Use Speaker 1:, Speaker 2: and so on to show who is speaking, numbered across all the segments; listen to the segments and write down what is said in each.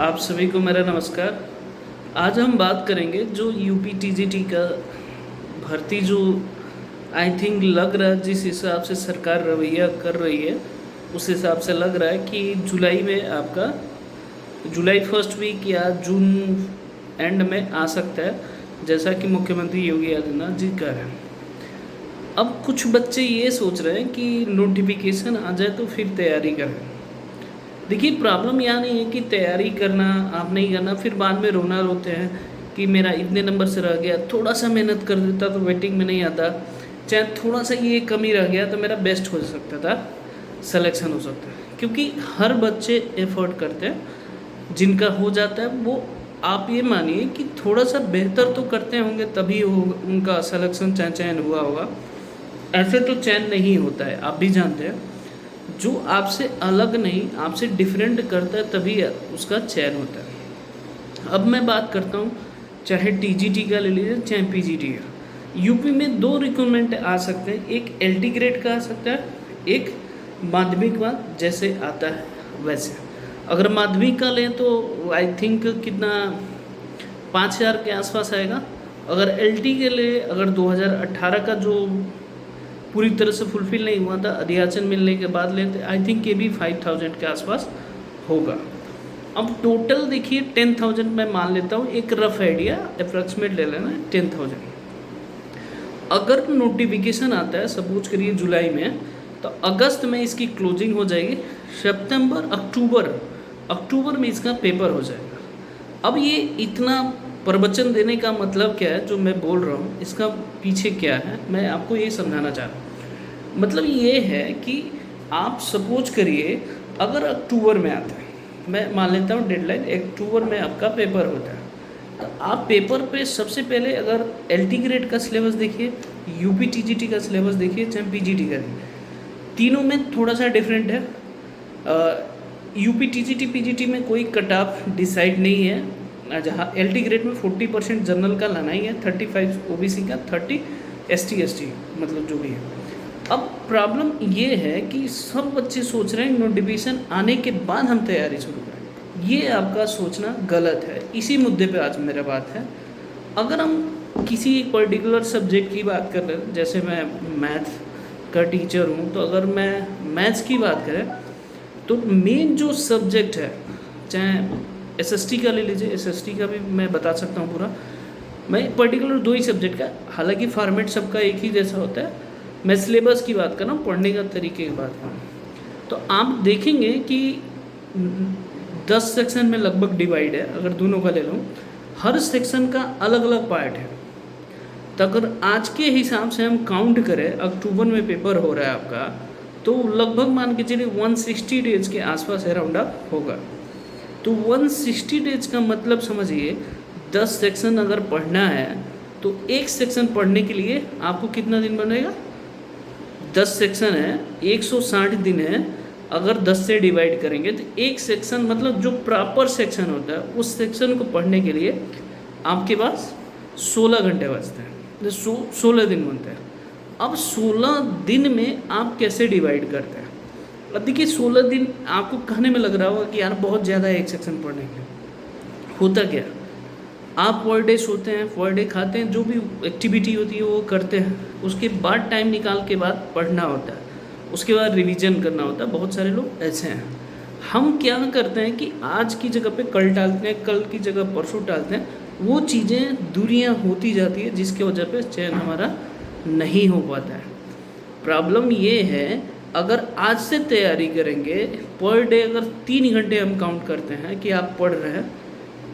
Speaker 1: आप सभी को मेरा नमस्कार। आज हम बात करेंगे जो यूपी टीजीटी का भर्ती जो आई थिंक लग रहा है, जिस हिसाब से सरकार रवैया कर रही है उस हिसाब से लग रहा है कि जुलाई में आपका जुलाई फर्स्ट वीक या जून एंड में आ सकता है, जैसा कि मुख्यमंत्री योगी आदित्यनाथ जी कह रहे हैं। अब कुछ बच्चे ये सोच रहे हैं कि नोटिफिकेशन आ जाए तो फिर तैयारी करें। देखिए, प्रॉब्लम यहाँ नहीं है कि तैयारी करना आप नहीं करना, फिर बाद में रोना रोते हैं कि मेरा इतने नंबर से रह गया, थोड़ा सा मेहनत कर देता तो वेटिंग में नहीं आता, चाहे थोड़ा सा ये कमी रह गया तो मेरा बेस्ट हो सकता था, सिलेक्शन हो सकता है। क्योंकि हर बच्चे एफर्ट करते हैं, जिनका हो जाता है वो आप ये मानिए कि थोड़ा सा बेहतर तो करते होंगे तभी हो उनका सिलेक्शन चयन हुआ होगा। ऐसे तो चयन नहीं होता है, आप भी जानते हैं। जो आपसे अलग नहीं, आपसे डिफरेंट करता है तभी उसका चयन होता है। अब मैं बात करता हूँ, चाहे टीजीटी का ले लीजिए चाहे पीजीटी का। यूपी में दो रिक्रूटमेंट आ सकते हैं, एक एलटी ग्रेड का आ सकता है, एक माध्यमिक का जैसे आता है वैसे। अगर माध्यमिक का लें तो आई थिंक कितना 5,000 के आसपास आएगा। अगर एलटी के लिए अगर 2018 का जो पूरी तरह से फुलफिल नहीं हुआ था, अध्याचन मिलने के बाद लेते, आई थिंक ये भी 5,000 के आसपास होगा। अब टोटल देखिए 10,000 मैं मान लेता हूँ, एक रफ आइडिया अप्रॉक्सीमेट ले लेना है 10,000। अगर नोटिफिकेशन आता है सपोज करिए जुलाई में, तो अगस्त में इसकी क्लोजिंग हो जाएगी, सितंबर अक्टूबर में इसका पेपर हो जाएगा। अब ये इतना प्रवचन देने का मतलब क्या है जो मैं बोल रहा हूँ, इसका पीछे क्या है मैं आपको ये समझाना चाह रहा हूँ। मतलब ये है कि आप सपोज करिए अगर अक्टूबर में आता है, मैं मान लेता हूँ डेडलाइन अक्टूबर में आपका पेपर होता है, तो आप पेपर पे सबसे पहले अगर एलटी ग्रेड का सिलेबस देखिए, यूपी टीजीटी का सिलेबस देखिए, चाहे पीजीटी का देखिए, तीनों में थोड़ा सा डिफरेंट है। यूपी टीजीटी पीजीटी में कोई कट ऑफ डिसाइड नहीं है, जहाँ एलटी ग्रेड में 40% जनरल का लाना ही है, 35 ओबीसी का, 30 एसटी मतलब जो भी है। अब प्रॉब्लम ये है कि सब बच्चे सोच रहे हैं नोटिफिकेशन आने के बाद हम तैयारी शुरू करें। ये आपका सोचना गलत है। इसी मुद्दे पे आज मेरा बात है। अगर हम किसी एक पर्टिकुलर सब्जेक्ट की बात कर रहे हैं, जैसे मैं मैथ का टीचर हूँ, तो अगर मैं मैथ्स की बात करें तो मेन जो सब्जेक्ट है, चाहे एसएसटी का ले लीजिए, एसएसटी का भी मैं बता सकता हूँ पूरा। मैं पर्टिकुलर दो ही सब्जेक्ट का, हालांकि फॉर्मेट सबका एक ही जैसा होता है, मैं सिलेबस की बात कर रहा हूँ, पढ़ने का तरीके की बात कर रहा हूँ। तो आप देखेंगे कि 10 सेक्शन में लगभग डिवाइड है, अगर दोनों का ले लूँ, हर सेक्शन का अलग अलग पार्ट है। तो अगर आज के हिसाब से हम काउंट करें, अक्टूबर में पेपर हो रहा है आपका, तो लगभग मान के चलिए 160 डेज के आसपास अराउंड अप होगा। तो 160 डेज का मतलब समझिए 10 सेक्शन अगर पढ़ना है तो एक सेक्शन पढ़ने के लिए आपको कितना दिन बनेगा? 10 सेक्शन है, 160 दिन है। अगर 10 से डिवाइड करेंगे तो एक सेक्शन मतलब जो प्रॉपर सेक्शन होता है उस सेक्शन को पढ़ने के लिए आपके पास 16 घंटे बचते हैं, 16 दिन बनते हैं। अब 16 दिन में आप कैसे डिवाइड करते हैं? अब देखिए 16 दिन आपको कहने में लग रहा होगा कि यार बहुत ज़्यादा है एक सेक्शन पढ़ने के लिए। होता क्या, आप पर डे सोते हैं, पर डे खाते हैं, जो भी एक्टिविटी होती है वो करते हैं, उसके बाद टाइम निकाल के बाद पढ़ना होता है, उसके बाद रिवीजन करना होता है। बहुत सारे लोग ऐसे हैं। हम क्या करते हैं कि आज की जगह पे कल टालते हैं, कल की जगह परसों टालते हैं, वो चीज़ें दूरियाँ होती जाती है, जिसकी वजह पर चयन हमारा नहीं हो पाता है। प्रॉब्लम ये है, अगर आज से तैयारी करेंगे, पर डे अगर 3 घंटे हम काउंट करते हैं कि आप पढ़ रहे हैं,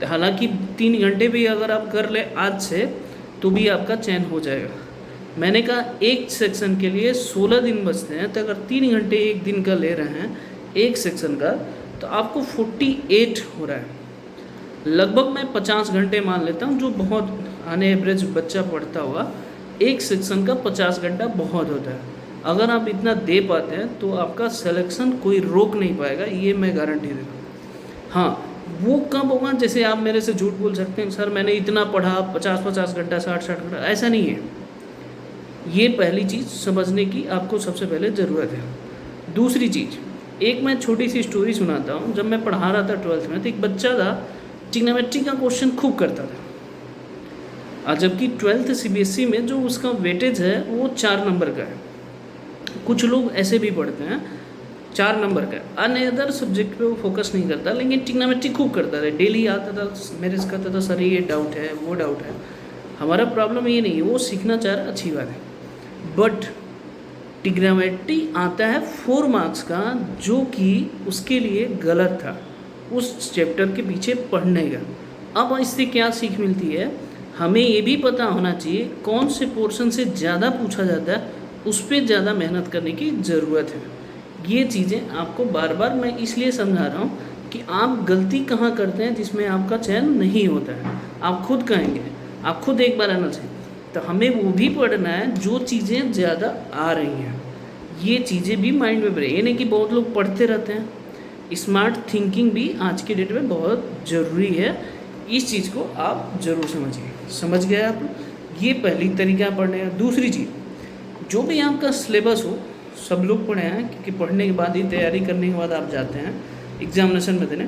Speaker 1: हालांकि 3 घंटे भी अगर आप कर ले आज से तो भी आपका चयन हो जाएगा। मैंने कहा एक सेक्शन के लिए 16 दिन बचते हैं, तो अगर 3 घंटे एक दिन का ले रहे हैं एक सेक्शन का, तो आपको 48 हो रहा है। लगभग मैं 50 घंटे मान लेता हूँ, जो बहुत आने एवरेज बच्चा पढ़ता होगा, एक सेक्शन का 50 घंटा बहुत होता है। अगर आप इतना दे पाते हैं तो आपका सिलेक्शन कोई रोक नहीं पाएगा, ये मैं गारंटी देता हूँ। हाँ, वो कब होगा, जैसे आप मेरे से झूठ बोल सकते हैं सर मैंने इतना पढ़ा, 50-50 घंटा, 60-60 घंटा, ऐसा नहीं है। ये पहली चीज़ समझने की आपको सबसे पहले ज़रूरत है। दूसरी चीज़, एक मैं छोटी सी स्टोरी सुनाता हूँ। जब मैं पढ़ा रहा था 12th में, तो एक बच्चा था ट्रिग्नोमेट्री का क्वेश्चन खूब करता था, और जबकि 12th सीबीएसई में जो उसका वेटेज है वो 4 नंबर का है। कुछ लोग ऐसे भी पढ़ते हैं 4 नंबर का, अन्य अदर सब्जेक्ट पे वो फोकस नहीं करता, लेकिन ट्रिग्नोमेट्री खूब करता था, डेली आता था मेरे से कहता था सर ये डाउट है वो डाउट है। हमारा प्रॉब्लम ये नहीं है, वो सीखना चाह रहा, अच्छी बात है, बट ट्रिग्नोमेट्री आता है 4 मार्क्स का, जो कि उसके लिए गलत था उस चैप्टर के पीछे पढ़ने का। अब इससे क्या सीख मिलती है, हमें ये भी पता होना चाहिए कौन से पोर्शन से ज़्यादा पूछा जाता है, उस पर ज़्यादा मेहनत करने की ज़रूरत है। ये चीज़ें आपको बार बार मैं इसलिए समझा रहा हूँ कि आप गलती कहाँ करते हैं जिसमें आपका चयन नहीं होता है। आप खुद कहेंगे, आप खुद एक बार आना चाहिए, तो हमें वो भी पढ़ना है जो चीज़ें ज़्यादा आ रही हैं। ये चीज़ें भी माइंड में रहे, ये नहीं कि बहुत लोग पढ़ते रहते हैं। स्मार्ट थिंकिंग भी आज के डेट में बहुत ज़रूरी है, इस चीज़ को आप ज़रूर समझिए। समझ गए आप? ये पहली तरीका पढ़ने का। दूसरी चीज़, जो भी आपका सिलेबस हो, सब लोग पढ़े हैं, क्योंकि पढ़ने के बाद ही, तैयारी करने के बाद आप जाते हैं एग्जामिनेशन में देने।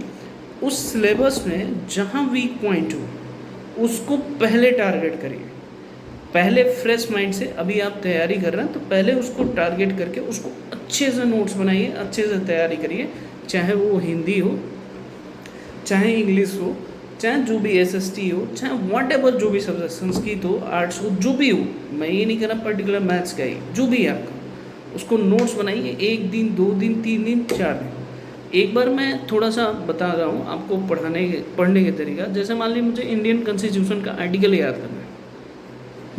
Speaker 1: उस सिलेबस में जहाँ वीक पॉइंट हो उसको पहले टारगेट करिए। पहले फ्रेश माइंड से, अभी आप तैयारी कर रहे हैं तो पहले उसको टारगेट करके उसको अच्छे से नोट्स बनाइए, अच्छे से तैयारी करिए, चाहे वो हिंदी हो, चाहे इंग्लिश हो, चाहे जो भी एसएसटी हो, चाहे वॉट एवर जो भी सब्जेक्ट, संस्कृत हो, आर्ट्स हो, जो भी हो। मैं ये नहीं कर रहा पर्टिकुलर मैथ्स का ही, जो भी है आपका, उसको नोट्स बनाइए। 1 दिन, 2 दिन, 3 दिन, 4 दिन। एक बार मैं थोड़ा सा बता रहा हूँ आपको पढ़ने के तरीका। जैसे मान लीजिए मुझे इंडियन कॉन्स्टिट्यूशन का आर्टिकल याद करना है,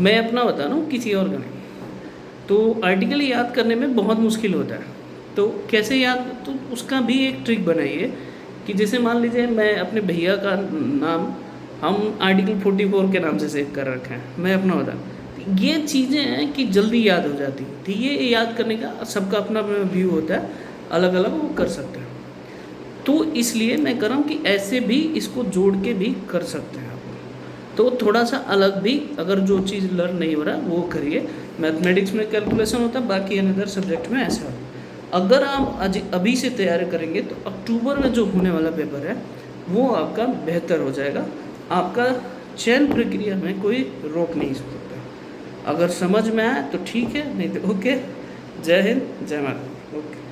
Speaker 1: मैं अपना बता रहा हूँ, किसी और का नहीं। तो आर्टिकल याद करने में बहुत मुश्किल होता है, तो कैसे याद, तो उसका भी एक ट्रिक बनाइए कि जैसे मान लीजिए मैं अपने भैया का नाम हम आर्टिकल 44 के नाम से सेव कर रखे हैं, मैं अपना बता। ये चीज़ें हैं कि जल्दी याद हो जाती है। ठीक है, ये याद करने का सबका अपना अपना व्यू होता है, अलग अलग वो कर सकते हैं। तो इसलिए मैं कह रहा हूँ कि ऐसे भी इसको जोड़ के भी कर सकते हैं आप। तो थोड़ा सा अलग भी, अगर जो चीज़ लर्न नहीं हो रहा वो करिए। मैथमेटिक्स में कैलकुलेशन होता है, बाकी अनदर सब्जेक्ट में ऐसा होता है। अगर आप आज अभी से तैयारी करेंगे तो अक्टूबर में जो होने वाला पेपर है वो आपका बेहतर हो जाएगा। आपका चयन प्रक्रिया में कोई रोक नहीं सकता। अगर समझ में आए तो ठीक है, नहीं तो ओके। जय हिंद, जय माता। ओके।